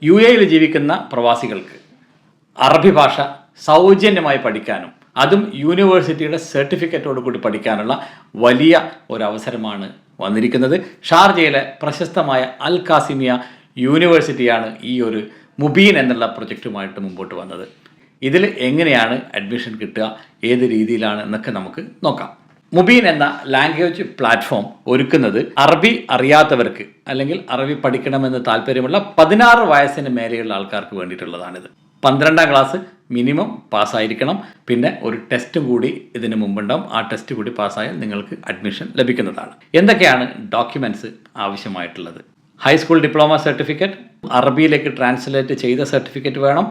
UAE ജീവിക്കുന്ന പ്രവാസികൾക്ക് അറബി ഭാഷ സൗജന്യമായി പഠിക്കാനും അതും യൂണിവേഴ്സിറ്റിയുടെ സർട്ടിഫിക്കറ്റോട് കൂടി പഠിക്കാനുള്ള വലിയ ഒരു അവസരമാണ് വന്നിരിക്കുന്നത്. ഷാർജയിലെ പ്രശസ്തമായ അൽ കാസിമിയ യൂണിവേഴ്സിറ്റിയാണ് ഈ ഒരു മുബീൻ എന്നുള്ള പ്രൊജക്റ്റുമായിട്ട് മുമ്പോട്ട് വന്നത്. ഇതിൽ എങ്ങനെയാണ് അഡ്മിഷൻ കിട്ടുക, ഏത് രീതിയിലാണ് എന്നൊക്കെ നമുക്ക് നോക്കാം. മുബീൻ എന്ന ലാംഗ്വേജ് പ്ലാറ്റ്ഫോം ഒരുക്കുന്നത് അറബി അറിയാത്തവർക്ക് അല്ലെങ്കിൽ അറബി പഠിക്കണമെന്ന് താല്പര്യമുള്ള 16 വയസ്സിന് മേലെയുള്ള ആൾക്കാർക്ക് വേണ്ടിയിട്ടുള്ളതാണിത്. 12ാം ക്ലാസ് മിനിമം പാസ്സായിരിക്കണം. പിന്നെ ഒരു ടെസ്റ്റും കൂടി ഇതിന് മുമ്പുണ്ടാവും. ആ ടെസ്റ്റ് കൂടി പാസ്സായാൽ നിങ്ങൾക്ക് അഡ്മിഷൻ ലഭിക്കുന്നതാണ്. എന്തൊക്കെയാണ് ഡോക്യുമെൻറ്റ്സ് ആവശ്യമായിട്ടുള്ളത്? ഹൈസ്കൂൾ ഡിപ്ലോമ സർട്ടിഫിക്കറ്റ്, അറബിയിലേക്ക് ട്രാൻസ്ലേറ്റ് ചെയ്ത സർട്ടിഫിക്കറ്റ് വേണം,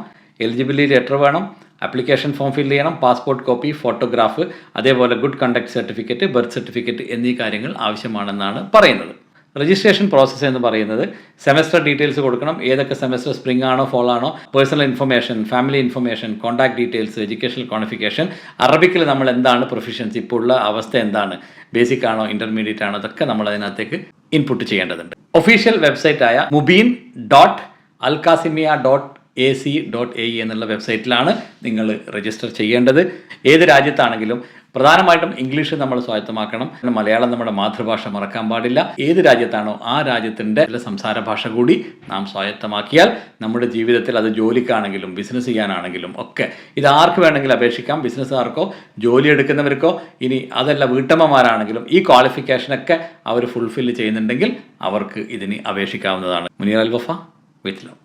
എലിജിബിലിറ്റി ലെറ്റർ വേണം, ആപ്ലിക്കേഷൻ ഫോം ഫില്ല് ചെയ്യണം, പാസ്പോർട്ട് കോപ്പി, ഫോട്ടോഗ്രാഫ്, അതേപോലെ good conduct certificate, birth certificate എന്നീ കാര്യങ്ങൾ ആവശ്യമാണെന്നാണ് പറയുന്നത്. രജിസ്ട്രേഷൻ പ്രോസസ്സ് എന്ന് പറയുന്നത് സെമസ്റ്റർ ഡീറ്റെയിൽസ് കൊടുക്കണം. ഏതൊക്കെ സെമസ്റ്റർ, സ്പ്രിംഗ് ആണോ ഫോൾ ആണോ, personal information, family information, contact details, educational qualification, അറബിക്കിൽ നമ്മൾ എന്താണ് പ്രൊഫിഷ്യൻസി, ഇപ്പോൾ ഉള്ള അവസ്ഥ എന്താണ്, ബേസിക് ആണോ ഇൻ്റർമീഡിയറ്റ് ആണോ, അതൊക്കെ നമ്മൾ അതിനകത്തേക്ക് ഇൻപുട്ട് ചെയ്യേണ്ടതുണ്ട്. ഒഫീഷ്യൽ വെബ്സൈറ്റായ mubeen.alkasimia.ac.ae എന്നുള്ള വെബ്സൈറ്റിലാണ് നിങ്ങൾ രജിസ്റ്റർ ചെയ്യേണ്ടത്. ഏത് രാജ്യത്താണെങ്കിലും പ്രധാനമായിട്ടും ഇംഗ്ലീഷ് നമ്മൾ സ്വായത്തമാക്കണം. മലയാളം നമ്മുടെ മാതൃഭാഷ മറക്കാൻ പാടില്ല. ഏത് രാജ്യത്താണോ ആ രാജ്യത്തിൻ്റെ സംസാര ഭാഷ കൂടി നാം സ്വായത്തമാക്കിയാൽ നമ്മുടെ ജീവിതത്തിൽ, അത് ജോലിക്കാണെങ്കിലും ബിസിനസ് ചെയ്യാനാണെങ്കിലും ഒക്കെ, ഇത് ആർക്ക് വേണമെങ്കിലും അപേക്ഷിക്കാം. ബിസിനസ്സുകാർക്കോ ജോലി എടുക്കുന്നവർക്കോ, ഇനി അതല്ല വീട്ടമ്മമാരാണെങ്കിലും ഈ ക്വാളിഫിക്കേഷനൊക്കെ അവർ ഫുൾഫിൽ ചെയ്യുന്നുണ്ടെങ്കിൽ അവർക്ക് ഇതിന് അപേക്ഷിക്കാവുന്നതാണ്. മുനീർ അൽ വഫ, വിത്ത് ലവ്.